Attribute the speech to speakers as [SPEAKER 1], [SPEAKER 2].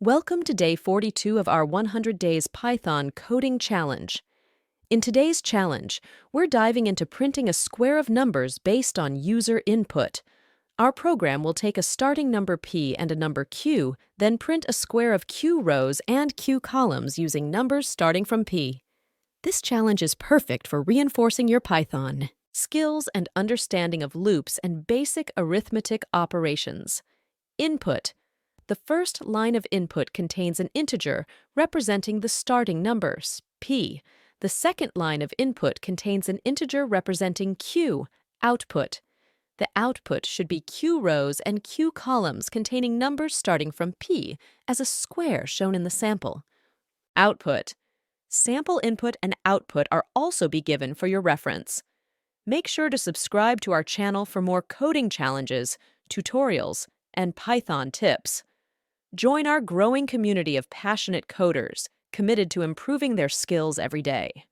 [SPEAKER 1] Welcome to day 42 of our 100 Days Python Coding Challenge. In today's challenge, we're diving into printing a square of numbers based on user input. Our program will take a starting number p and a number q, then print a square of q rows and q columns using numbers starting from p. This challenge is perfect for reinforcing your Python skills and understanding of loops and basic arithmetic operations. Input. The first line of input contains an integer representing the starting numbers, p. The second line of input contains an integer representing q, output. The output should be q rows and q columns containing numbers starting from p, as a square shown in the sample. Output. Sample input and output are also be given for your reference. Make sure to subscribe to our channel for more coding challenges, tutorials, and Python tips. Join our growing community of passionate coders committed to improving their skills every day.